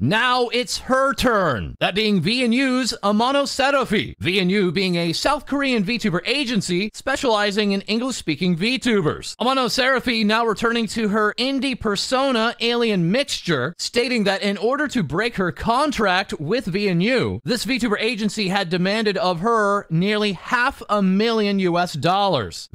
Now it's her turn, that being VNU's Amano Serofi. VNU being a South Korean VTuber agency specializing in English-speaking VTubers. Amano Serofi now returning to her indie persona Alien Mixture, stating that in order to break her contract with VNU, this VTuber agency had demanded of her nearly $500,000 US.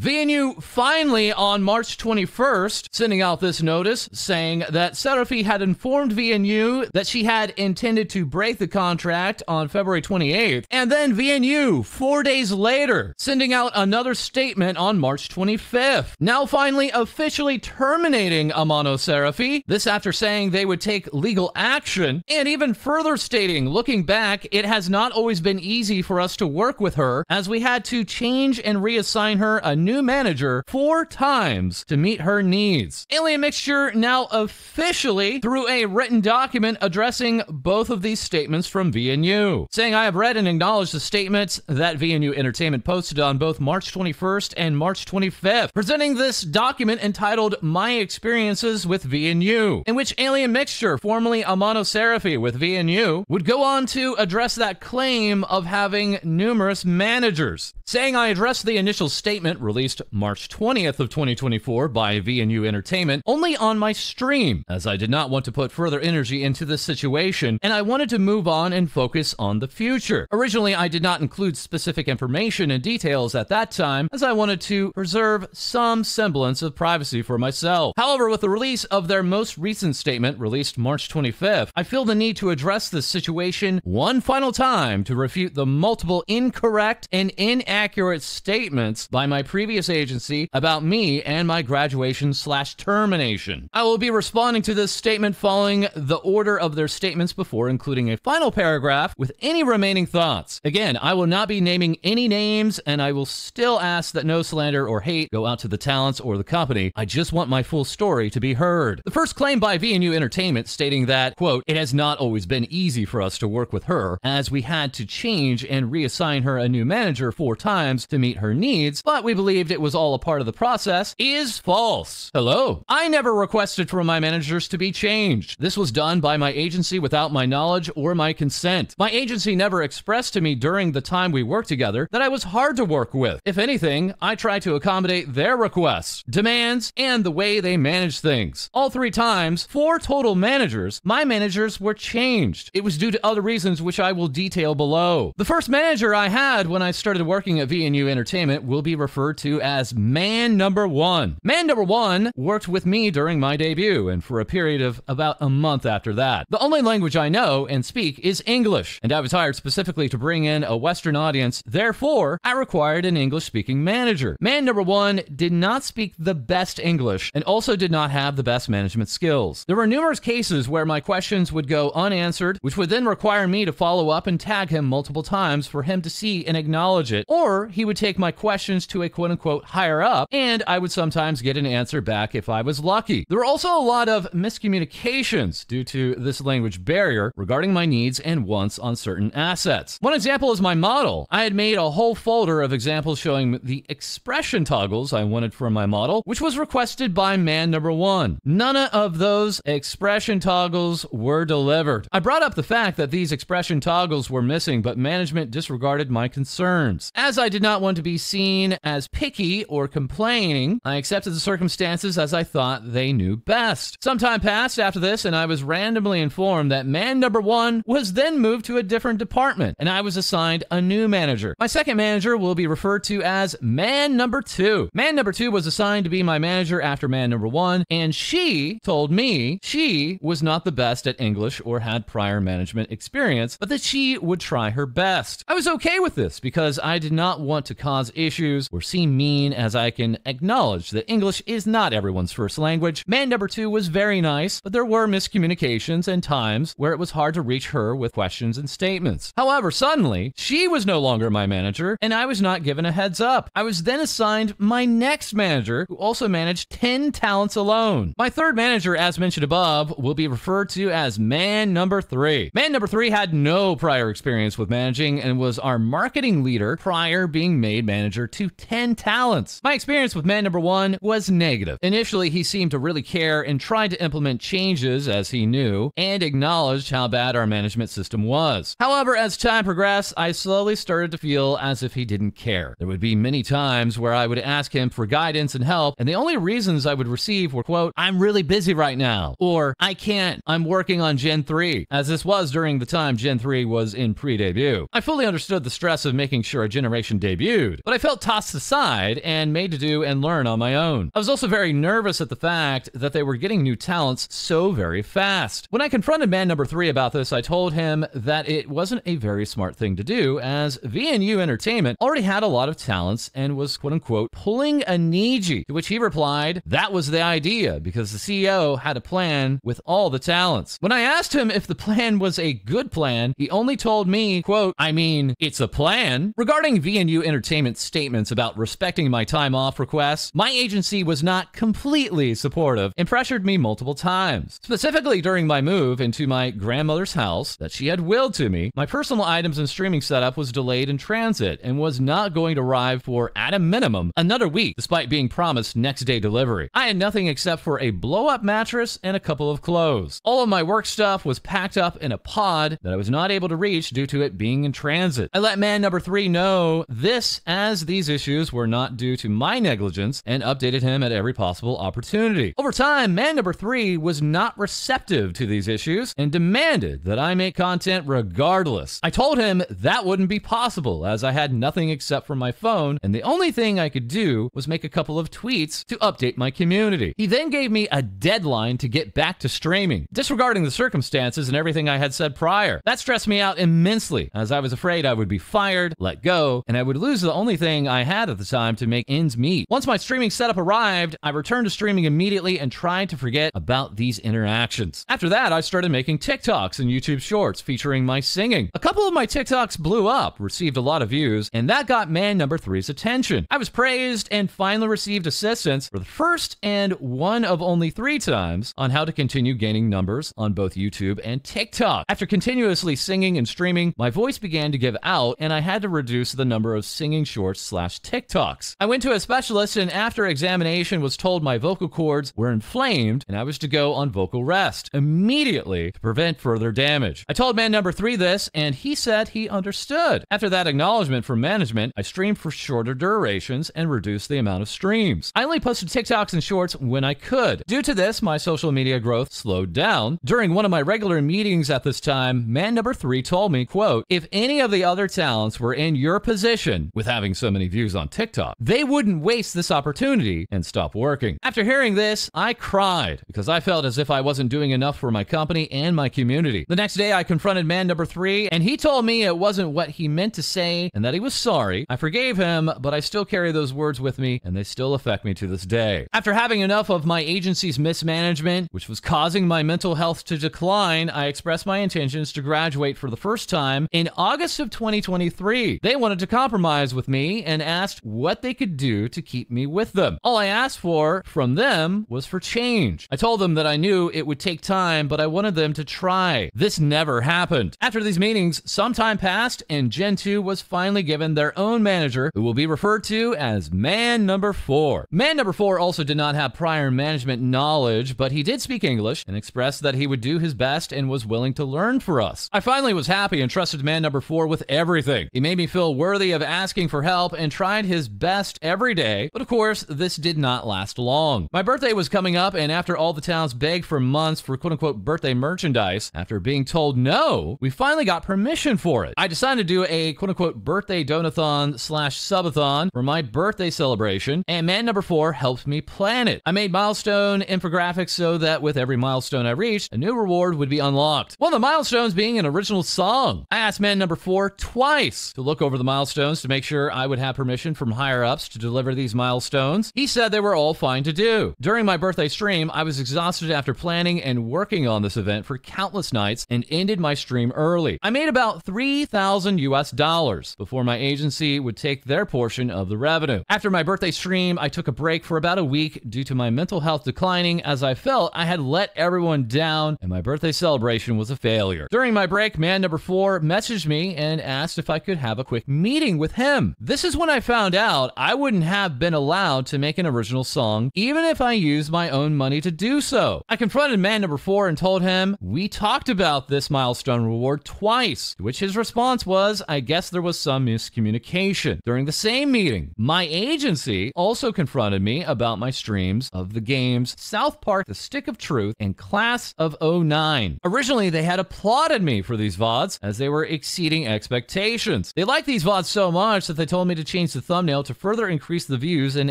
VNU finally on March 21st sending out this notice saying that Serofi had informed VNU that she had intended to break the contract on February 28th, and then VNU 4 days later sending out another statement on March 25th, now finally officially terminating Amano Serofi, this after saying they would take legal action, and even further stating, looking back, it has not always been easy for us to work with her, as we had to change and reassign her a new manager 4 times to meet her needs. Alien Mixture now officially through a written document addressing both of these statements from VNU, saying, I have read and acknowledged the statements that VNU Entertainment posted on both March 21st and March 25th, presenting this document entitled My Experiences with VNU, in which Alien Mixture, formerly Amano Serofi with VNU, would go on to address that claim of having numerous managers, saying I addressed the initial statement released March 20th of 2024 by VNU Entertainment only on my stream, as I did not want to put further energy into this situation, and I wanted to move on and focus on the future. Originally, I did not include specific information and details at that time, as I wanted to preserve some semblance of privacy for myself. However, with the release of their most recent statement, released March 25th, I feel the need to address this situation one final time to refute the multiple incorrect and inaccurate statements by my previous agency about me and my graduation/termination. I will be responding to this statement following the order of their statements before including a final paragraph with any remaining thoughts. Again, I will not be naming any names, and I will still ask that no slander or hate go out to the talents or the company. I just want my full story to be heard. The first claim by VNU Entertainment stating that, quote, it has not always been easy for us to work with her, as we had to change and reassign her a new manager 4 times to meet her needs, but we believed it was all a part of the process, is false. Hello. I never requested for my managers to be changed. This was done by my agency without my knowledge or my consent. My agency never expressed to me during the time we worked together that I was hard to work with. If anything, I tried to accommodate their requests, demands, and the way they manage things. All 3 times, 4 total managers, my managers were changed. It was due to other reasons which I will detail below. The first manager I had when I started working at VNU Entertainment will be referred to as Man Number 1. Man Number 1 worked with me during my debut and for a period of about a month after that. The only language I know and speak is English, and I was hired specifically to bring in a Western audience. Therefore, I required an English-speaking manager. Man Number 1 did not speak the best English and also did not have the best management skills. There were numerous cases where my questions would go unanswered, which would then require me to follow up and tag him multiple times for him to see and acknowledge it, or he would take my questions to a quote-unquote higher up, and I would sometimes get an answer back if I was lucky. There were also a lot of miscommunications due to this language barrier regarding my needs and wants on certain assets. One example is my model. I had made a whole folder of examples showing the expression toggles I wanted for my model, which was requested by Man Number 1. None of those expression toggles were delivered. I brought up the fact that these expression toggles were missing, but management disregarded my concerns. As I did not want to be seen as picky or complaining, I accepted the circumstances as I thought they knew best. Some time passed after this, and I was randomly informed that Man Number 1 was then moved to a different department, and I was assigned a new manager. My second manager will be referred to as Man Number 2. Man Number 2 was assigned to be my manager after Man Number 1, and she told me she was not the best at English or had prior management experience, but that she would try her best. I was okay with this because I did not want to cause issues or seem mean, as I can acknowledge that English is not everyone's first language. Man Number 2 was very nice, but there were miscommunications and times where it was hard to reach her with questions and statements. However, suddenly, she was no longer my manager, and I was not given a heads up. I was then assigned my next manager, who also managed 10 talents alone. My third manager, as mentioned above, will be referred to as Man Number 3. Man Number 3 had no prior experience with managing and was our marketing leader prior being made manager to 10 talents. My experience with Man Number 1 was negative. Initially, he seemed to really care and tried to implement changes as he knew, and and acknowledged how bad our management system was. However, as time progressed, I slowly started to feel as if he didn't care. There would be many times where I would ask him for guidance and help, and the only reasons I would receive were, quote, "I'm really busy right now," or "I can't, I'm working on Gen 3, as this was during the time Gen 3 was in pre-debut. I fully understood the stress of making sure a generation debuted, but I felt tossed aside and made to do and learn on my own. I was also very nervous at the fact that they were getting new talents so very fast. When I confronted man number 3 about this, I told him that it wasn't a very smart thing to do, as VNU Entertainment already had a lot of talents and was, quote-unquote, pulling a Niji, to which he replied, that was the idea, because the CEO had a plan with all the talents. When I asked him if the plan was a good plan, he only told me, quote, "I mean, it's a plan." Regarding VNU Entertainment's statements about respecting my time off requests, my agency was not completely supportive and pressured me multiple times. Specifically during my move into my grandmother's house that she had willed to me, my personal items and streaming setup was delayed in transit and was not going to arrive for, at a minimum, another week, despite being promised next day delivery. I had nothing except for a blow-up mattress and a couple of clothes. All of my work stuff was packed up in a pod that I was not able to reach due to it being in transit. I let man number 3 know this, as these issues were not due to my negligence, and updated him at every possible opportunity. Over time, man number 3 was not receptive to these issues and demanded that I make content regardless. I told him that wouldn't be possible, as I had nothing except for my phone, and the only thing I could do was make a couple of tweets to update my community. He then gave me a deadline to get back to streaming, disregarding the circumstances and everything I had said prior. That stressed me out immensely, as I was afraid I would be fired, let go, and I would lose the only thing I had at the time to make ends meet. Once my streaming setup arrived, I returned to streaming immediately and tried to forget about these interactions. After that, I started making TikToks and YouTube shorts featuring my singing. A couple of my TikToks blew up, received a lot of views, and that got man number 3's attention. I was praised and finally received assistance for the first and one of only 3 times on how to continue gaining numbers on both YouTube and TikTok. After continuously singing and streaming, my voice began to give out and I had to reduce the number of singing shorts / TikToks. I went to a specialist and after examination was told my vocal cords were inflamed and I was to go on vocal rest immediately to prevent further damage. I told man number 3 this and he said he understood. After that acknowledgement from management, I streamed for shorter durations and reduced the amount of streams. I only posted TikToks and shorts when I could. Due to this, my social media growth slowed down. During one of my regular meetings at this time, man number 3 told me, quote, "If any of the other talents were in your position with having so many views on TikTok, they wouldn't waste this opportunity and stop working." After hearing this, I cried because I felt as if I wasn't doing enough for my company and my community. The next day, I confronted man number 3 and he told me it wasn't what he meant to say and that he was sorry. I forgave him, but I still carry those words with me and they still affect me to this day. After having enough of my agency's mismanagement, which was causing my mental health to decline, I expressed my intentions to graduate for the first time in August of 2023. They wanted to compromise with me and asked what they could do to keep me with them. All I asked for from them was for change. I told them that I knew it would take time, but I wanted them to try. This never happened. After these meetings, some time passed and Gen 2 was finally given their own manager, who will be referred to as man number 4. Man number 4 also did not have prior management knowledge, but he did speak English and expressed that he would do his best and was willing to learn for us. I finally was happy and trusted man number 4 with everything. He made me feel worthy of asking for help and tried his best every day, but of course, this did not last long. My birthday was coming up, and after all the towns begged for months for quote-unquote birthday merchandise, after being told no, we finally got permission for it. I decided to do a quote-unquote birthday donathon / subathon for my birthday celebration, and man number 4 helped me plan it. I made milestone infographics so that with every milestone I reached, a new reward would be unlocked. One of the milestones being an original song. I asked man number 4 twice to look over the milestones to make sure I would have permission from higher-ups to deliver these milestones. He said they were all fine to do. During my birthday stream, I was exhausted after planning and working on this event for countless nights and ended my stream early. I made about $3,000 US before my agency would take their portion of the revenue. After my birthday stream, I took a break for about a week due to my mental health declining, as I felt I had let everyone down and my birthday celebration was a failure. During my break, man number 4 messaged me and asked if I could have a quick meeting with him. This is when I found out I wouldn't have been allowed to make an original song, even if I used my own money to do so. I confronted man number 4 and told told him we talked about this milestone reward twice, to which his response was, I guess there was some miscommunication. During the same meeting, my agency also confronted me about my streams of the games South Park: The Stick of Truth and Class of '09. Originally, they had applauded me for these VODs as they were exceeding expectations. They liked these VODs so much that they told me to change the thumbnail to further increase the views and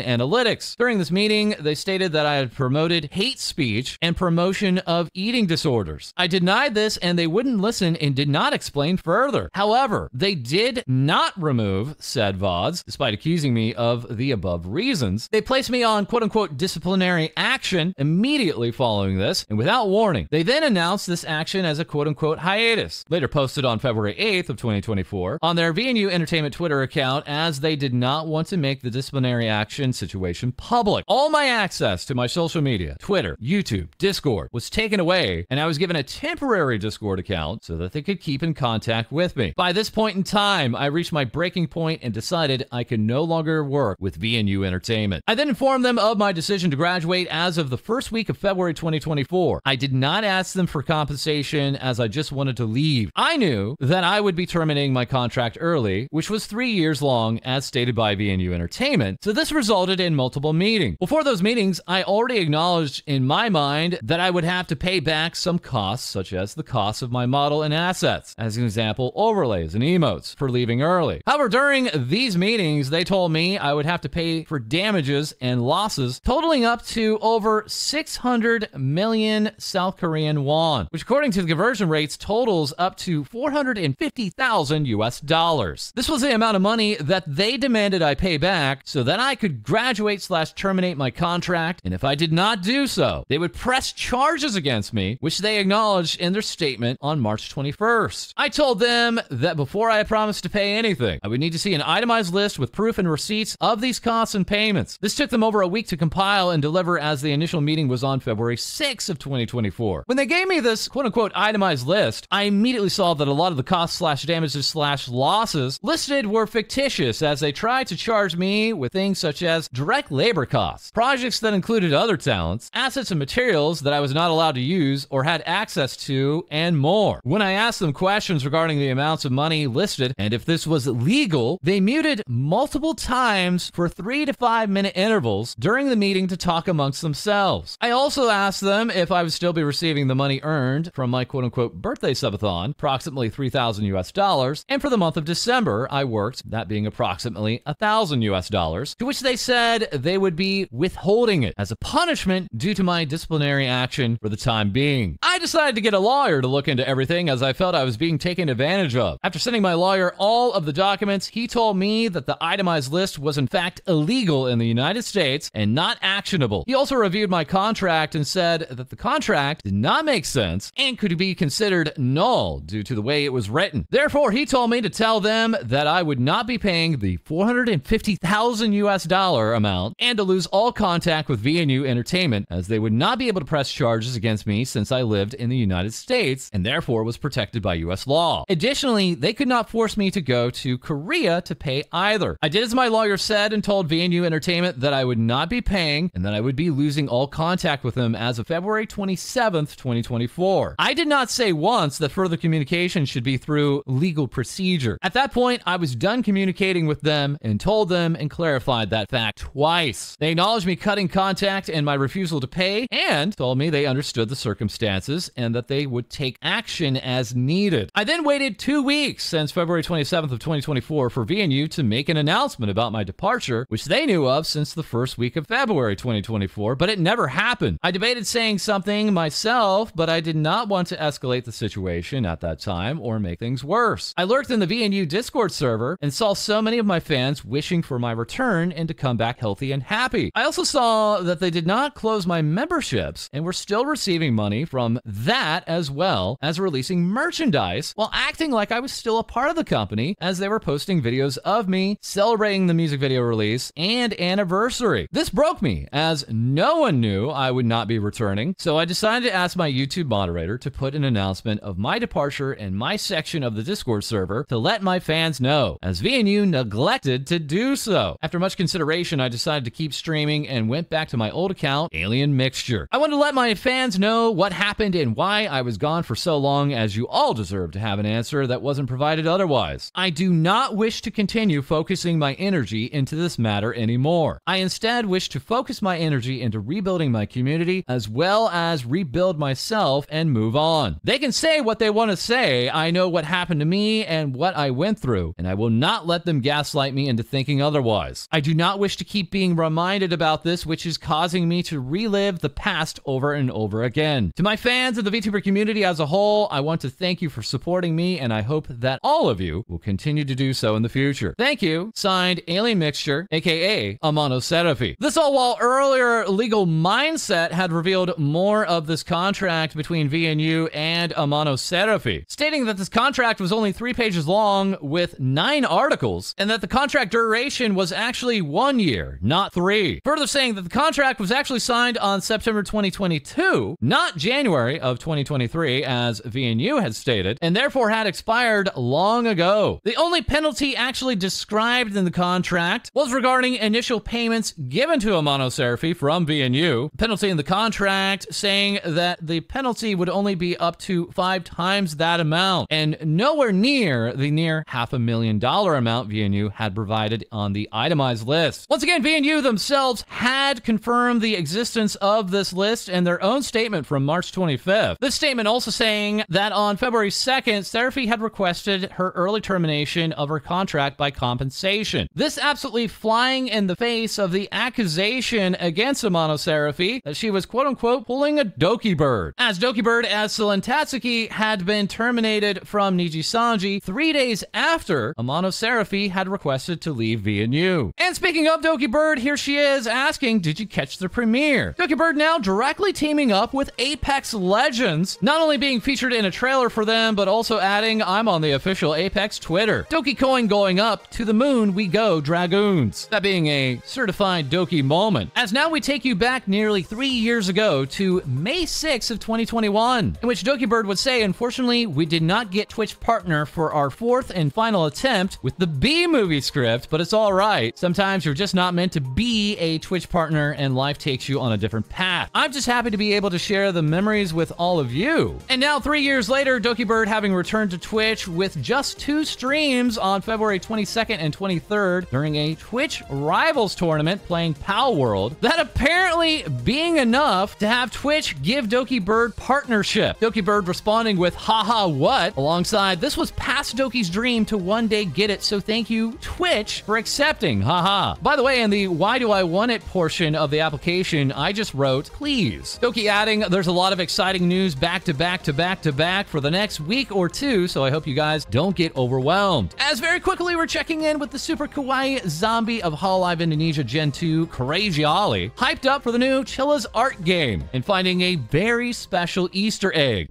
analytics. During this meeting, they stated that I had promoted hate speech and promotion of eating disorders. I denied this and they wouldn't listen and did not explain further. However, they did not remove said VODs, despite accusing me of the above reasons. They placed me on quote-unquote disciplinary action immediately following this, and without warning, they then announced this action as a quote-unquote hiatus, later posted on February 8th of 2024 on their VNU Entertainment Twitter account, as they did not want to make the disciplinary action situation public. All my access to my social media, Twitter, YouTube, Discord, was taken away, and I was given a temporary Discord account so that they could keep in contact with me. By this point in time, I reached my breaking point and decided I could no longer work with VNU Entertainment. I then informed them of my decision to graduate as of the first week of February 2024. I did not ask them for compensation, as I just wanted to leave. I knew that I would be terminating my contract early, which was 3 years long as stated by VNU Entertainment, so this resulted in multiple meetings. Before those meetings, I already acknowledged in my mind that I would have to pay back some costs, such as the cost of my model and assets, as an example, overlays and emotes, for leaving early. However, during these meetings, they told me I would have to pay for damages and losses totaling up to over 600 million South Korean won, which according to the conversion rates totals up to 450,000 US dollars. This was the amount of money that they demanded I pay back so that I could graduate/terminate my contract, and if I did not do so, they would press charges against me, which they acknowledged in their statement on March 21st. I told them that before I promised to pay anything, I would need to see an itemized list with proof and receipts of these costs and payments. This took them over a week to compile and deliver, as the initial meeting was on February 6th of 2024. When they gave me this quote-unquote itemized list, I immediately saw that a lot of the costs/damages/losses listed were fictitious, as they tried to charge me with things such as direct labor costs, projects that included other talents, assets and materials that I was not allowed to use or had access to, and more. When I asked them questions regarding the amounts of money listed and if this was legal, they muted multiple times for 3 to 5 minute intervals during the meeting to talk amongst themselves. I also asked them if I would still be receiving the money earned from my quote-unquote birthday subathon, approximately 3,000 US dollars, and for the month of December I worked, that being approximately 1,000 US dollars, to which they said they would be withholding it as a punishment due to my disciplinary action for the time being. I decided to get a lawyer to look into everything, as I felt I was being taken advantage of. After sending my lawyer all of the documents, he told me that the itemized list was in fact illegal in the United States and not actionable. He also reviewed my contract and said that the contract did not make sense and could be considered null due to the way it was written. Therefore, he told me to tell them that I would not be paying the 450,000 US dollar amount and to lose all contact with VNU Entertainment, as they would not be able to press charges against me since I lived in the United States and therefore was protected by US law. Additionally, they could not force me to go to Korea to pay either. I did as my lawyer said and told VNU Entertainment that I would not be paying and that I would be losing all contact with them as of February 27th, 2024. I did not say once that further communication should be through legal procedure. At that point, I was done communicating with them and told them and clarified that fact twice. They acknowledged me cutting contact and my refusal to pay, and told me they understood the circumstances and that they would take action as needed. I then waited 2 weeks since February 27th of 2024 for VNU to make an announcement about my departure, which they knew of since the first week of February 2024, but it never happened. I debated saying something myself, but I did not want to escalate the situation at that time or make things worse. I lurked in the VNU Discord server and saw so many of my fans wishing for my return and to come back healthy and happy. I also saw that they did not close my memberships and were still receiving money from that, as well as releasing merchandise while acting like I was still a part of the company, as they were posting videos of me celebrating the music video release and anniversary. This broke me, as no one knew I would not be returning, so I decided to ask my YouTube moderator to put an announcement of my departure in my section of the Discord server to let my fans know, as VNU neglected to do so. After much consideration, I decided to keep streaming and went back to my old account, Alien Mixture. I wanted to let my fans know what happened and why I was gone for so long, as you all deserve to have an answer that wasn't provided otherwise. I do not wish to continue focusing my energy into this matter anymore. I instead wish to focus my energy into rebuilding my community as well as rebuild myself and move on. They can say what they want to say. I know what happened to me and what I went through, and I will not let them gaslight me into thinking otherwise. I do not wish to keep being reminded about this, which is causing me to relive the past over and over again. To my fans of the VTuber community as a whole, I want to thank you for supporting me, and I hope that all of you will continue to do so in the future. Thank you. Signed, Alien Mixture, aka Amano Serafi. This all while earlier Legal Mindset had revealed more of this contract between VNU and Amano Serafi, stating that this contract was only 3 pages long with 9 articles, and that the contract duration was actually 1 year, not 3. Further saying that the contract was actually signed on September 2022, not January of 2023, as VNU had stated, and therefore had expired long ago. The only penalty actually described in the contract was regarding initial payments given to Amano Serafi from VNU. Penalty in the contract saying that the penalty would only be up to 5 times that amount, and nowhere near the near $500,000 amount VNU had provided on the itemized list. Once again, VNU themselves had confirmed the existence of this list in their own statement from March 25th. This statement also saying that on February 2nd, Serafi had requested her early termination of her contract by compensation. This absolutely flying in the face of the accusation against Amano Serafi that she was quote-unquote pulling a Dokibird, as Dokibird as Tatsuki had been terminated from Nijisanji 3 days after Amano Serafi had requested to leave VNU. And speaking of Dokibird, here she is asking, did you catch the premiere? Dokibird now directly teaming up with Apex Legends, not only being featured in a trailer for them, but also adding, I'm on the official Apex Twitter. Doki Coin going up, to the moon we go, Dragoons. That being a certified Doki moment. As now we take you back nearly 3 years ago to May 6th of 2021, in which Dokibird would say, unfortunately, we did not get Twitch partner for our 4th and final attempt with the B-movie script, but it's all right. Sometimes you're just not meant to be a Twitch partner and life takes you on a different path. I'm just happy to be able to share the memories with all of you. And now 3 years later, Dokibird having returned to Twitch with just 2 streams on February 22nd and 23rd during a Twitch Rivals tournament playing Pal World, that apparently being enough to have Twitch give Dokibird partnership. Dokibird responding with haha what, alongside this was past Doki's dream to one day get it, so thank you Twitch for accepting, haha. By the way, in the why do I want it portion of the application, I just wrote please. Doki adding, there's a lot of exciting news back to back to back to back for the next week or 2, so I hope you guys don't get overwhelmed. As very quickly we're checking in with the super kawaii zombie of Hololive Indonesia Gen 2, Crazy Ollie, hyped up for the new Chilla's art game and finding a very special Easter egg.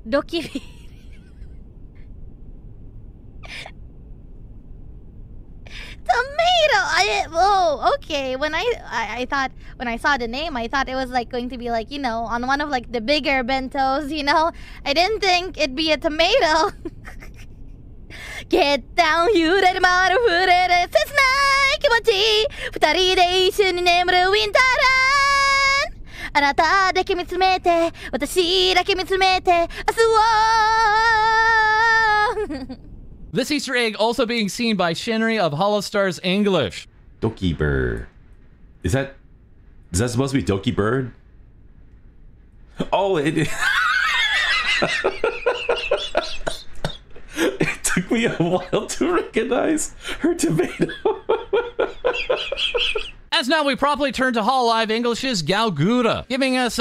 Dokibird. Tomato. Oh, okay. When I thought, when I saw the name, I thought it was like going to be like, you know, on one of like the bigger bentos, you know. I didn't think it'd be a tomato. Get down, you ready, mother, who did it? It's night, kimochi. 2人で一緒に眠るウィンターラン。あなただけ見つめて、私だけ見つめて、明日を。This Easter egg also being seen by Shiori of Holostars English. Dokibird. Is that supposed to be Dokibird? Oh, it it took me a while to recognize her tomato. As now we promptly turn to Hololive English's Gawr Gura, giving us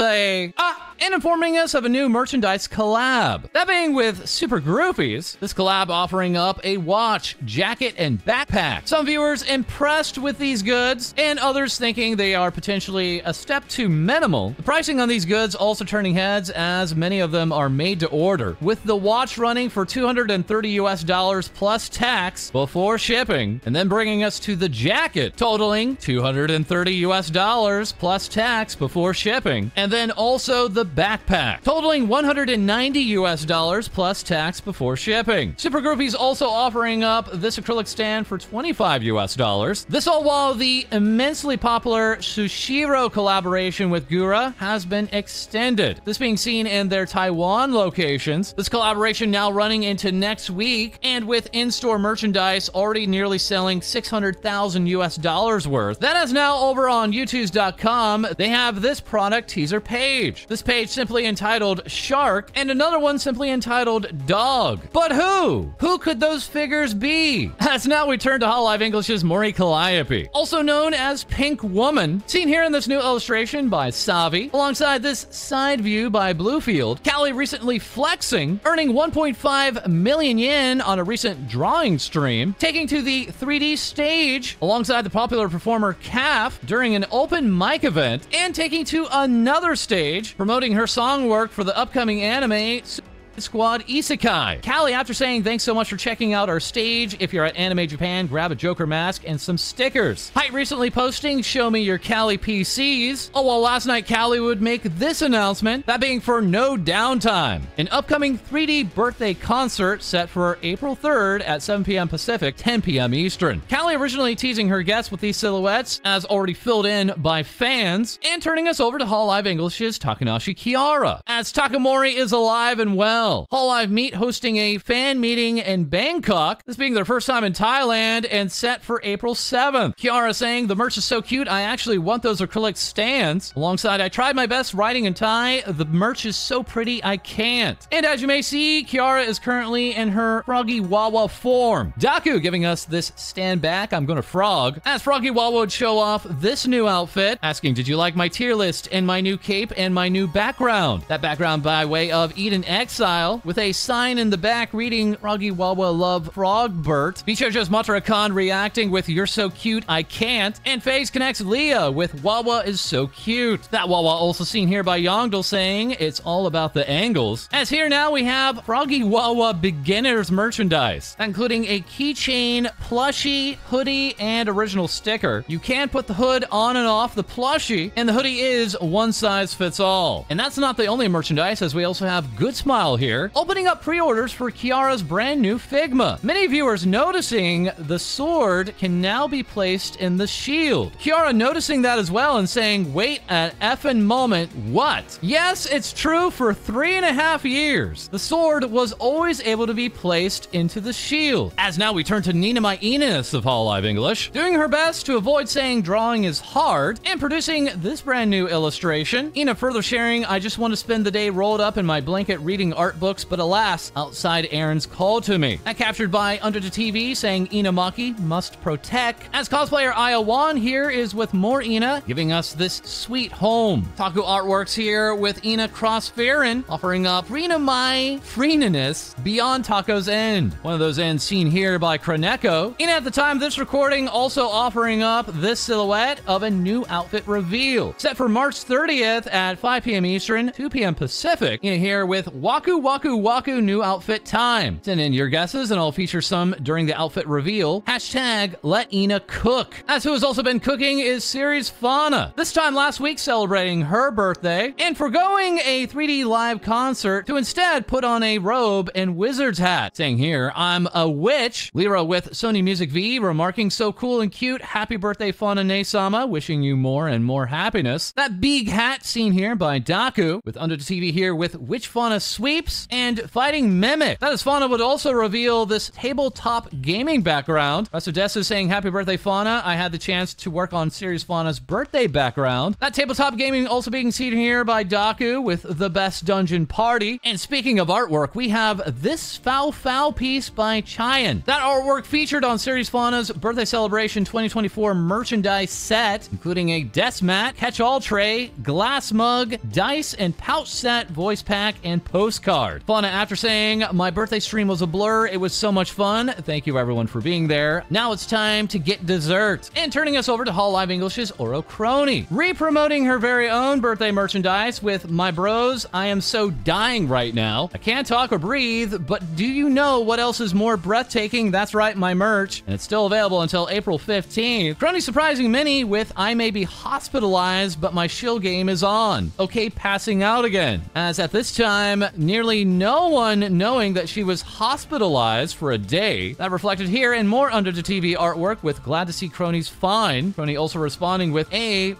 and informing us of a new merchandise collab. That being with Super Groupies, this collab offering up a watch, jacket, and backpack. Some viewers impressed with these goods, and others thinking they are potentially a step too minimal. The pricing on these goods also turning heads, as many of them are made to order, with the watch running for $230 plus tax before shipping, and then bringing us to the jacket, totaling $230 plus tax before shipping, and then also the backpack, totaling $190 plus tax before shipping. Super Groupies also offering up this acrylic stand for $25. This all while the immensely popular Sushiro collaboration with Gura has been extended. This being seen in their Taiwan locations. This collaboration now running into next week, and with in-store merchandise already nearly selling $600,000 worth. That is now over on YouTubes.com. They have this product teaser page. This page simply entitled Shark, and another one simply entitled Dog. But who? Who could those figures be? As now we turn to Hololive English's Mori Calliope, also known as Pink Woman, seen here in this new illustration by Savi, alongside this side view by Bluefield. Callie recently flexing, earning 1.5 million yen on a recent drawing stream, taking to the 3D stage alongside the popular performer Calf during an open mic event, and taking to another stage promoting her song work for the upcoming anime Squad Isekai. Callie, after saying thanks so much for checking out our stage, if you're at Anime Japan, grab a Joker mask and some stickers. Height recently posting, show me your Callie PCs. Oh, well, last night Callie would make this announcement, that being for No Downtime, an upcoming 3D birthday concert set for April 3rd at 7 p.m. Pacific, 10 p.m. Eastern. Callie originally teasing her guests with these silhouettes, as already filled in by fans, and turning us over to Hololive English's Takanashi Kiara, as Takamori is alive and well. Hololive Meet hosting a fan meeting in Bangkok, this being their first time in Thailand, and set for April 7th. Kiara saying, the merch is so cute, I actually want those acrylic stands. Alongside, I tried my best writing in Thai, the merch is so pretty I can't. And as you may see, Kiara is currently in her Froggy Wawa form. Daku giving us this stand back, I'm gonna frog, as Froggy Wawa would show off this new outfit, asking, did you like my tier list and my new cape and my new background? That background by way of Eden Exile, with a sign in the back reading Froggy Wawa love Frogbert. Bichojo's Matara-Khan reacting with you're so cute I can't, and FaZe connects Leah with Wawa is so cute. That Wawa also seen here by Yongdal saying it's all about the angles. As here now we have Froggy Wawa beginners merchandise, including a keychain, plushie, hoodie, and original sticker. You can put the hood on and off the plushie, and the hoodie is one size fits all. And that's not the only merchandise, as we also have Good Smile here, opening up pre-orders for Kiara's brand new Figma. Many viewers noticing the sword can now be placed in the shield. Kiara noticing that as well and saying, wait an effing moment, what? Yes, it's true, for 3.5 years, the sword was always able to be placed into the shield. As now we turn to Ninomae Enos of Hololive English, doing her best to avoid saying drawing is hard, and producing this brand new illustration. Ina further sharing, I just want to spend the day rolled up in my blanket reading art books, but alas, outside Aaron's call to me. That captured by Under the TV saying Inamaki must protect. As cosplayer Aya Wan here is with more Ina, giving us this sweet home. Taku artworks here with Ina Crossfairin, offering up Ninomae Freeniness beyond Taco's end. One of those ends seen here by Kroneko. Ina at the time of this recording also offering up this silhouette of a new outfit reveal. Set for March 30th at 5 p.m. Eastern, 2 p.m. Pacific. Ina here with Waku Waku Waku new outfit time. Send in your guesses and I'll feature some during the outfit reveal. Hashtag let Ina cook. As who has also been cooking is Ceres Fauna. This time last week celebrating her birthday and foregoing a 3D live concert to instead put on a robe and wizard's hat. Saying here, I'm a witch. Lyra with Sony Music V remarking so cool and cute. Happy birthday Fauna Ne-sama. Wishing you more and more happiness. That big hat seen here by Daku with Under the TV here with Witch Fauna Sweeps and Fighting Mimic. That is Fauna would also reveal this tabletop gaming background. Desu saying happy birthday Fauna. I had the chance to work on Ceres Fauna's birthday background. That tabletop gaming also being seen here by Daku with The Best Dungeon Party. And speaking of artwork, we have this Fow Fow piece by Chayan. That artwork featured on Ceres Fauna's Birthday Celebration 2024 merchandise set, including a desk mat, catch-all tray, glass mug, dice and pouch set, voice pack, and postcard. card. Fauna after saying, my birthday stream was a blur. It was so much fun. Thank you everyone for being there. Now it's time to get dessert. And turning us over to Hololive English's Ouro Kronii, re-promoting her very own birthday merchandise with my bros. I am so dying right now. I can't talk or breathe, but do you know what else is more breathtaking? That's right, my merch. And it's still available until April 15th. Kronii surprising many with I may be hospitalized, but my shill game is on. Okay, passing out again. As at this time, nearly no one knowing that she was hospitalized for a day. That reflected here and more under the TV artwork with glad to see Kronii's fine. Kronii also responding with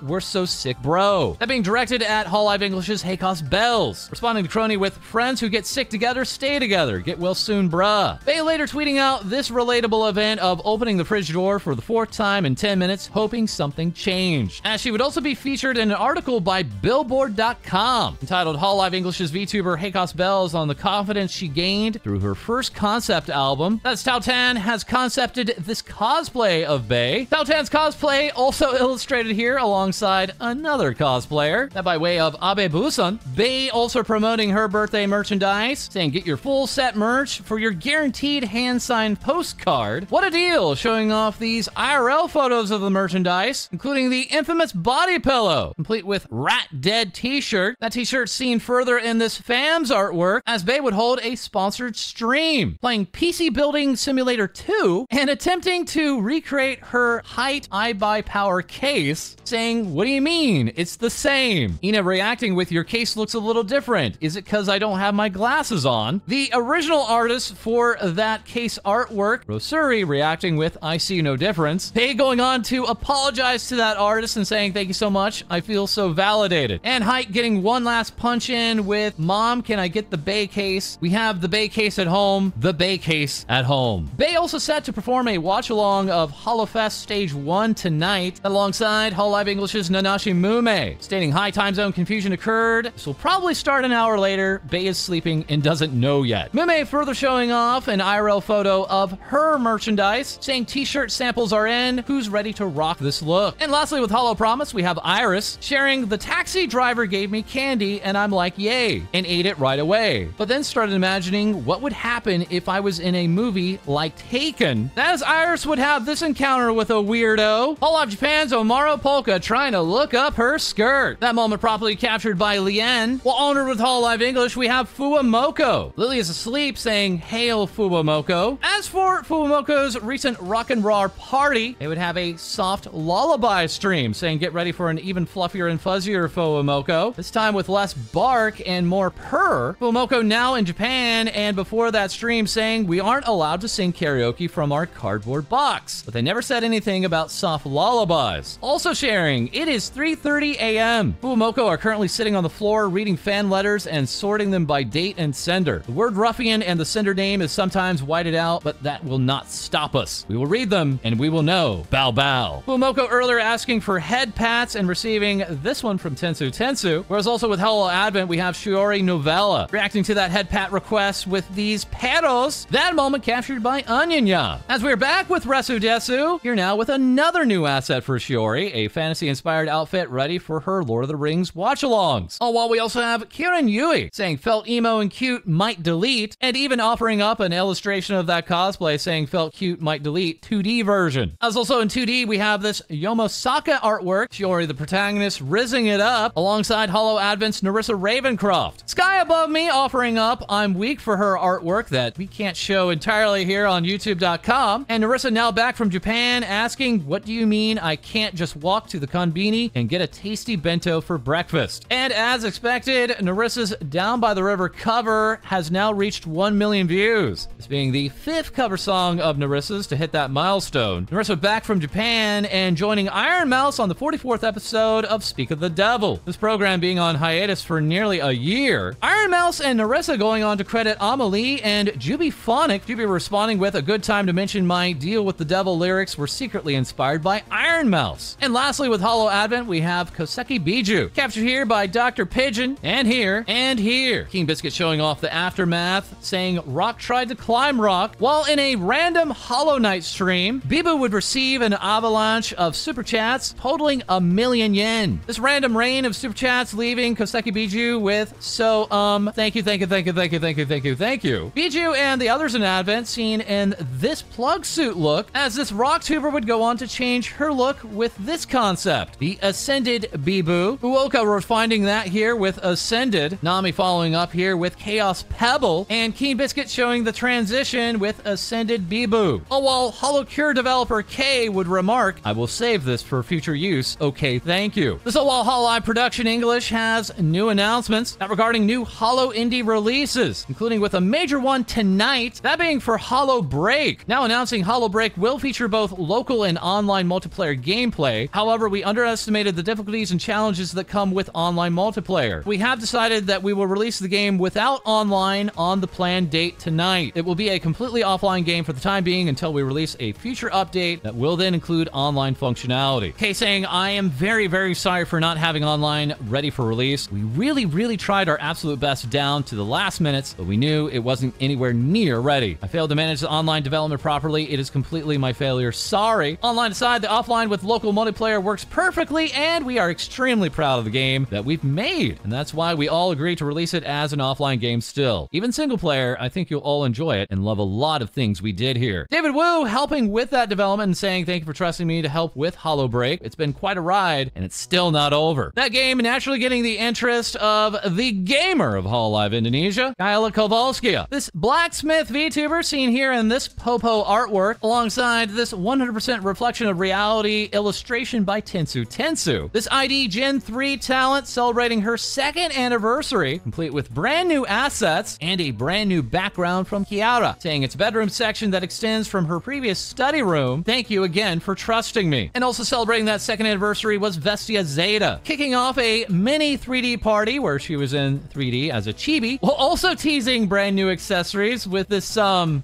we're so sick bro. That being directed at Hololive English's Hakos Baelz. Responding to Kronii with friends who get sick together, stay together. Get well soon bruh. Bae later tweeting out this relatable event of opening the fridge door for the 4th time in 10 minutes, hoping something changed. As she would also be featured in an article by Billboard.com entitled Hololive English's VTuber Hakos Baelz on the confidence she gained through her first concept album. That's Tao Tan has concepted this cosplay of Bae. Tao Tan's cosplay also illustrated here alongside another cosplayer. That by way of Abe Busan. Bae also promoting her birthday merchandise, saying get your full set merch for your guaranteed hand-signed postcard. What a deal, showing off these IRL photos of the merchandise, including the infamous body pillow, complete with Rat Dead t-shirt. That t-shirt seen further in this fams artwork as Bae would hold a sponsored stream, playing PC Building Simulator 2 and attempting to recreate her height iBuyPower case, saying, what do you mean? It's the same. Ina reacting with your case looks a little different. Is it because I don't have my glasses on? The original artist for that case artwork, Rosuri, reacting with I see no difference. Bae going on to apologize to that artist and saying thank you so much. I feel so validated. And Height getting one last punch in with Mom, can I get the Bae case? We have the Bae case at home. The Bae case at home. Bae also set to perform a watch-along of HoloFest Stage 1 tonight alongside Hololive English's Nanashi Mumei, stating high time zone confusion occurred. This will probably start an hour later. Bae is sleeping and doesn't know yet. Mumei further showing off an IRL photo of her merchandise, saying t-shirt samples are in. Who's ready to rock this look? And lastly, with Holo Promise, we have IRyS sharing the taxi driver gave me candy and I'm like, yay, and ate it right away. But then started imagining what would happen if I was in a movie like Taken, as IRyS would have this encounter with a weirdo. Hololive Japan's Omaro Polka trying to look up her skirt. That moment properly captured by Lien. While honored with Hololive English, we have FUWAMOCO. Lily is asleep saying, hail FUWAMOCO. As for FUWAMOCO's recent rock and raw party, they would have a soft lullaby stream saying get ready for an even fluffier and fuzzier FUWAMOCO. This time with less bark and more purr. FUWAMOCO now in Japan, and before that stream saying we aren't allowed to sing karaoke from our cardboard box. But they never said anything about soft lullabies. Also sharing, it is 3:30 a.m. FUWAMOCO are currently sitting on the floor reading fan letters and sorting them by date and sender. The word ruffian and the sender name is sometimes whited out, but that will not stop us. We will read them and we will know. Bow bow. FUWAMOCO earlier asking for head pats and receiving this one from Tensu. Whereas also with Holo Advent, we have Shiori Novella reacting to that head pat request with these paros. That moment captured by Onyonya. As we're back with Resu Desu, here now with another new asset for Shiori, a fantasy-inspired outfit ready for her Lord of the Rings watch-alongs. Oh, while we also have Kiran Yui saying felt emo and cute might delete, and even offering up an illustration of that cosplay saying felt cute might delete 2D version. As also in 2D, we have this Yomosaka artwork, Shiori the protagonist rizzing it up alongside Holo Advent's Nerissa Ravencroft. Sky Above Me offering up I'm Weak for her artwork that we can't show entirely here on YouTube.com. And Nerissa now back from Japan asking, what do you mean I can't just walk to the konbini and get a tasty bento for breakfast? And as expected, Nerissa's Down by the River cover has now reached 1 million views. This being the 5th cover song of Nerissa's to hit that milestone. Nerissa back from Japan and joining Iron Mouse on the 44th episode of Speak of the Devil. This program being on hiatus for nearly a year. Iron Mouse and Nerissa going on to credit Amelie and Juby Phonic. Juby responding with a good time to mention my Deal with the Devil lyrics were secretly inspired by Iron Mouse. And lastly with Holo Advent, we have Koseki Biju, captured here by Dr. Pigeon, and here, and here. King Biscuit showing off the aftermath, saying Rock tried to climb Rock, while in a random Hollow Knight stream, Bibu would receive an avalanche of super chats totaling 1 million yen. This random rain of super chats leaving Koseki Biju with, so, thank Thank you. Bijou and the others in Advent seen in this plug suit look, as this rock tuber would go on to change her look with this concept, the Ascended Bibu. FUWAMOCO refining that here with Ascended. Nami following up here with Chaos Pebble, and Keen Biscuit showing the transition with Ascended Bibu. Oh, while HoloCure developer K would remark, I will save this for future use. Okay, thank you. The while Hololive Production English has new announcements regarding new Holo indie releases, including with a major one tonight, that being for Holo Break. Now announcing Holo Break will feature both local and online multiplayer gameplay. However, we underestimated the difficulties and challenges that come with online multiplayer. We have decided that we will release the game without online on the planned date tonight. It will be a completely offline game for the time being until we release a future update that will then include online functionality. Kay saying, I am very sorry for not having online ready for release. We really tried our absolute best down to the last minutes, but we knew it wasn't anywhere near ready. I failed to manage the online development properly. It is completely my failure. Sorry. Online aside, the offline with local multiplayer works perfectly, and we are extremely proud of the game that we've made. And that's why we all agreed to release it as an offline game still. Even single player, I think you'll all enjoy it and love a lot of things we did here. David Wu helping with that development and saying thank you for trusting me to help with Holo Break. It's been quite a ride, and it's still not over. That game naturally getting the interest of the gamer of Hololive Indonesia, Kyla Kowalskia. This blacksmith VTuber seen here in this Popo artwork, alongside this 100% reflection of reality illustration by Tensu. This ID Gen 3 talent celebrating her 2nd anniversary, complete with brand new assets and a brand new background from Kiara, saying it's a bedroom section that extends from her previous study room. Thank you again for trusting me. And also celebrating that 2nd anniversary was Vestia Zeta, kicking off a mini 3D party where she was in 3D as a chibi, while also teasing brand new accessories with this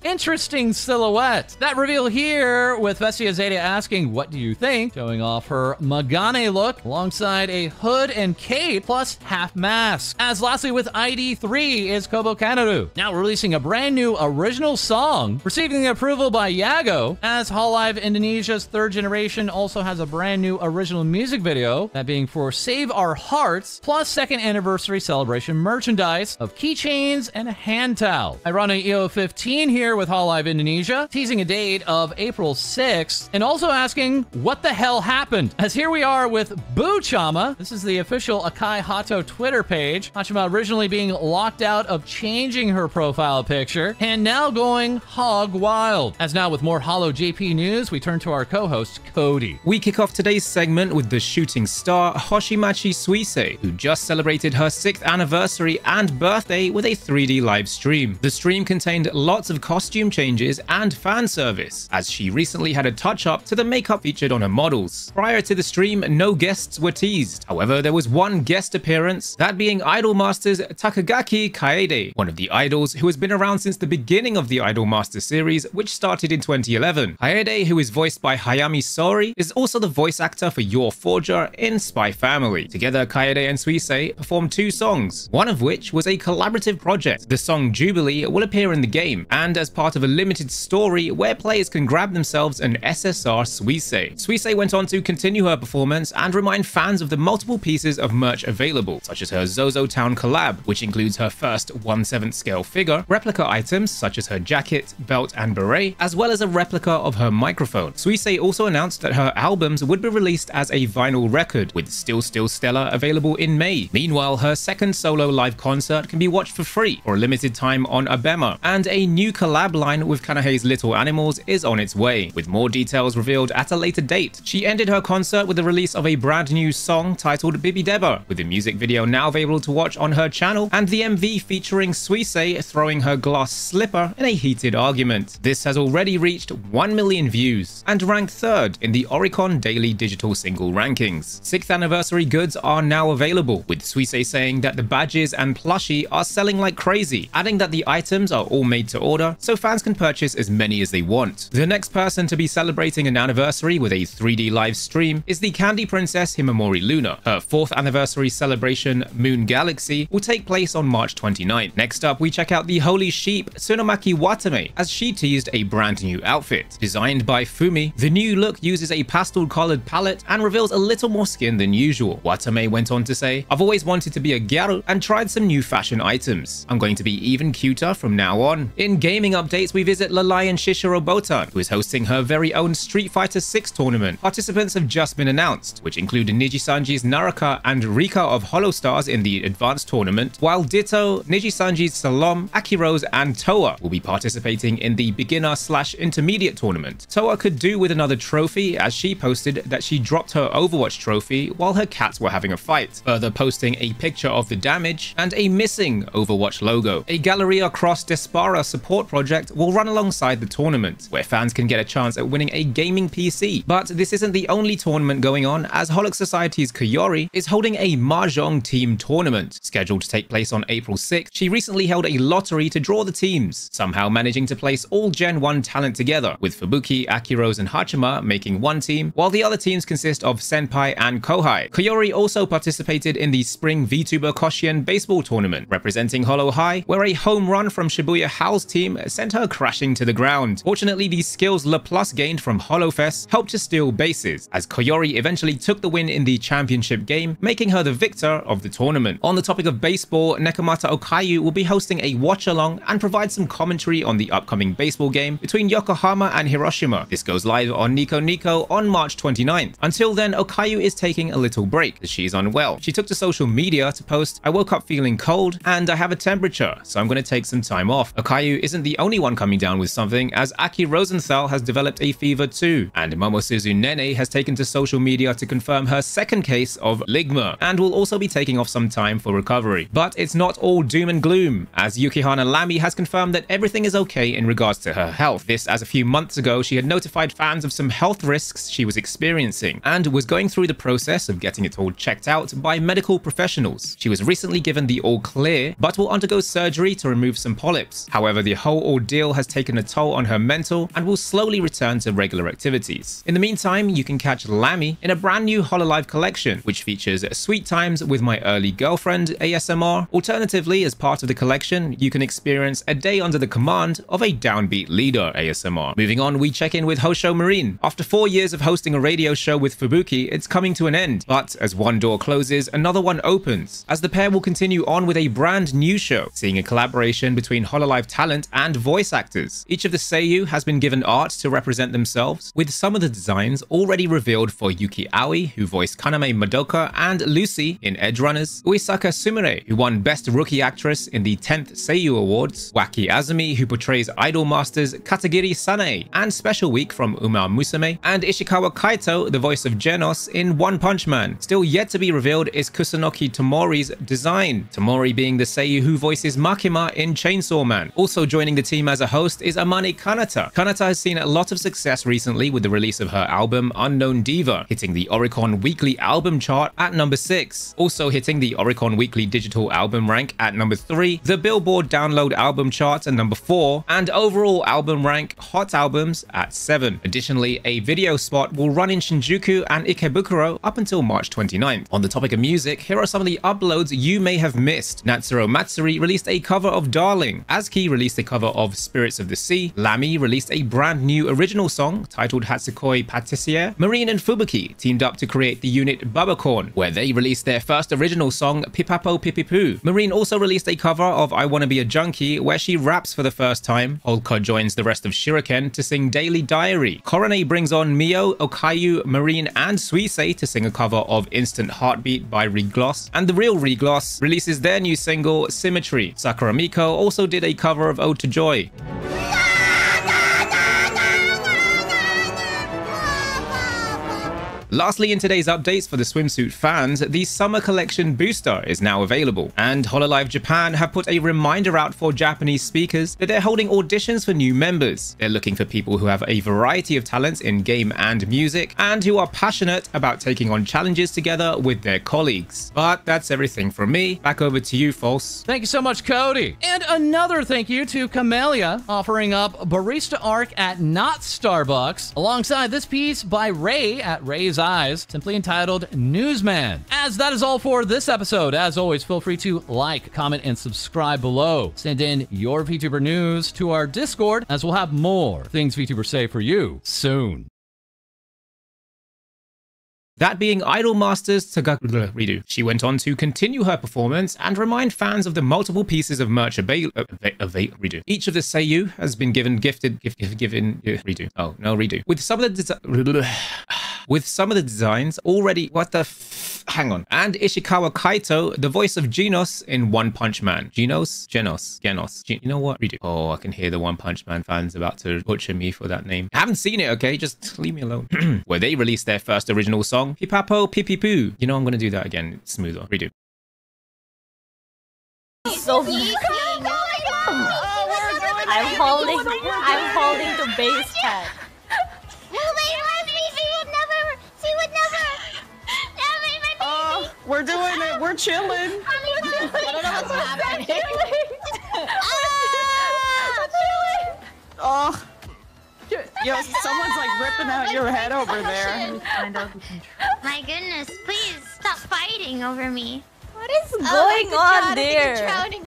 interesting silhouette. That reveal here with Vestia Zeta asking, what do you think? Showing off her Magane look alongside a hood and cape plus half mask. As lastly with ID3 is Kobo Kanaru, now releasing a brand new original song, receiving the approval by Yago, as Hololive Indonesia's 3rd generation also has a brand new original music video, that being for Save Our Hearts, plus 2nd anniversary celebration merchandise of keychains and a hand towel. Ironic EO15 here with Hololive Indonesia, teasing a date of April 6th, and also asking what the hell happened, as here we are with Boo-chama. This is the official Akai Hato Twitter page. Hachima originally being locked out of changing her profile picture, and now going hog wild. As now with more HoloJP news, we turn to our co-host, Co-Dee. We kick off today's segment with the shooting star Hoshimachi Suisei, who just celebrated her 6th anniversary and birthday with a 3D live stream. The stream contained lots of costume changes and fan service, as she recently had a touch-up to the makeup featured on her models. Prior to the stream, no guests were teased. However, there was one guest appearance, that being Idol Masters Takagaki Kaede, one of the idols who has been around since the beginning of the Idol Master series, which started in 2011. Kaede, who is voiced by Hayami Sori, is also the voice actor for Your Forger in Spy Family. Together, Kaede and Suisei performed 2 songs, one of which was a collaborative project. The song Jubilee will appear in the game, and as part of a limited story where players can grab themselves an SSR Suisei. Suisei went on to continue her performance and remind fans of the multiple pieces of merch available, such as her Zozo Town collab, which includes her first 1/7 scale figure, replica items such as her jacket, belt, and beret, as well as a replica of her microphone. Suisei also announced that her albums would be released as a vinyl record, with Still Stella available in May. Meanwhile, her 2nd solo live concert can be watched for free for a limited time on Abema, and a new collab line with Kanahe's Little Animals is on its way, with more details revealed at a later date. She ended her concert with the release of a brand new song titled Bibi Deba, with the music video now available to watch on her channel, and the MV featuring Suisei throwing her glass slipper in a heated argument. This has already reached 1 million views, and ranked 3rd in the Oricon Daily Digital Single Rankings. 6th anniversary goods are now available, with Suisei saying that the badges and plushie are selling like crazy, adding that the items are all made to order, so fans can purchase as many as they want. The next person to be celebrating an anniversary with a 3D live stream is the Candy Princess Himamori Luna. Her 4th anniversary celebration, Moon Galaxy, will take place on March 29th. Next up, we check out the Holy Sheep, Tsunomaki Watame, as she teased a brand new outfit. Designed by Fumi, the new look uses a pastel-colored palette and reveals a little more skin than usual. Watame went on to say, I've always wanted to be a gyaru and tried some new fashion items. I'm going to be even cuter from now on. In gaming updates, we visit Lalayan Shishiro Botan, who is hosting her very own Street Fighter 6 tournament. Participants have just been announced, which include Nijisanji's Naraka and Rika of Holostars in the advanced tournament, while Ditto, Nijisanji's Salom, Akiros, and Toa will be participating in the beginner/intermediate tournament. Toa could do with another trophy, as she posted that she dropped her Overwatch trophy while her cats were having a fight, further posting a picture of the damage and a missing Overwatch logo. A Galleria Cross Despara support project will run alongside the tournament, where fans can get a chance at winning a gaming PC. But this isn't the only tournament going on, as Holic Society's Kiori is holding a Mahjong team tournament. Scheduled to take place on April 6th, she recently held a lottery to draw the teams, somehow managing to place all Gen 1 talent together, with Fubuki, Akiros, and Hachima making one team, while the other teams consist of Senpai and Kohai. Kiori also participated in the Spring VTuber Koshien baseball tournament, representing Holo High, where a home run from Shibuya Hao's team sent her crashing to the ground. Fortunately, the skills LaPlus gained from HoloFest helped to steal bases, as Kiori eventually took the win in the championship game, making her the victor of the tournament. On the topic of baseball, Nekomata Okayu will be hosting a watch-along and provide some commentary on the upcoming baseball game between Yokohama and Hiroshima. This goes live on Nico Nico on March 29th. Until then, Okayu is taking a little break as she is unwell. She took to social media to post, "I woke up feeling cold and I have a temperature, so I'm going to take some time off." Okayu isn't the only one coming down with something, as Aki Rosenthal has developed a fever too, and Momosuzu Nene has taken to social media to confirm her second case of ligma, and will also be taking off some time for recovery. But it's not all doom and gloom, as Yukihana Lamy has confirmed that everything is okay in regards to her health. This as a few months ago she had notified fans of some health risks she was experiencing, and was going through the process of getting it all checked out by medical professionals. She was recently given the all clear, but will undergo surgery to remove some polyps. However, the whole ordeal has taken a toll on her mental and will slowly return to regular activities. In the meantime, you can catch Lamy in a brand new Hololive collection, which features Sweet Times with My Early Girlfriend ASMR. Alternatively, as part of the collection, you can experience A Day Under the Command of a Downbeat Leader ASMR. Moving on, we check in with Hosho Marine. After 4 years of hosting a radio show with Fubuki, it's coming to an end, but as one door closes, another one opens, as the pair will continue on with a brand new show, seeing a collaboration between Hololive talent and voice actors. Each of the seiyuu has been given art to represent themselves, with some of the designs already revealed for Yuki Aoi, who voiced Kaname Madoka and Lucy in Edge Runners, Uesaka Sumire, who won Best Rookie Actress in the 10th Seiyuu Awards, Waki Azumi, who portrays Idol Masters Katagiri Sanae and Special Week from Uma Musume, and Ishikawa Kaito, the voice of Genos in One Punch Man. Still yet to be revealed is Kusunoki Tomori's design, Tomori being the seiyuu who voices Makima in Chainsaw Man. Also joining the team as a host is Amane Kanata. Kanata has seen a lot of success recently with the release of her album Unknown Diva, hitting the Oricon Weekly Album chart at number 6. Also hitting the Oricon Weekly Digital Album rank at number 3, the Billboard Download Album chart at number 4, and overall album rank Hot Albums at 7. Additionally, a video spot will run in Shinjuku and Ikebukuro up until March 29th. On the topic of music, here are some of the uploads you may have missed. Natsuro Matsuri released a cover of Darling, Azuki released a cover of Spirits of the Sea, Lamy released a brand new original song titled Hatsukoi Patissiere, Marine and Fubuki teamed up to create the unit Babacorn, where they released their first original song Pipapo Pipipoo. Marine also released a cover of I Wanna Be a Junkie, where she raps for the first time. Holka joins the rest of Shuriken to sing Daily Diary. Kronii brings on Mio, Okayu, Marine, and Suisei to sing a cover of Instant Heartbeat by Regloss, and the real Regloss releases their new single Symmetry. Sakura Miko also did a cover of Ode to Joy. Lastly, in today's updates for the swimsuit fans, the summer collection booster is now available, and Hololive Japan have put a reminder out for Japanese speakers that they're holding auditions for new members. They're looking for people who have a variety of talents in game and music, and who are passionate about taking on challenges together with their colleagues. But that's everything from me. Back over to you, False. Thank you so much, Co-Dee. And another thank you to Camellia, offering up Barista Arc at Not Starbucks, alongside this piece by Ray at Ray's Eyes, simply entitled Newsman. As that is all for this episode, as always, feel free to like, comment, and subscribe below. Send in your VTuber news to our Discord, as we'll have more things VTubers say for you soon. that being Idol Masters redo. She went on to continue her performance and remind fans of the multiple pieces of merch redo. Each of the Seiyu has been given redo. Oh, no, redo. With some of the designs already, hang on. And Ishikawa Kaito, the voice of Genos in One Punch Man. Genos? You know what? Redo. Oh, I can hear the One Punch Man fans about to butcher me for that name. I haven't seen it, okay? Just leave me alone. Where they released their first original song, Pipapo Pipipoo. You know I'm gonna do that again. It's smoother. Redo. So I'm holding the base head. We're doing it. We're chilling. I don't know what's happening. Oh. Yo, someone's like ripping out your head over there. My goodness, please stop fighting over me. What is going on there?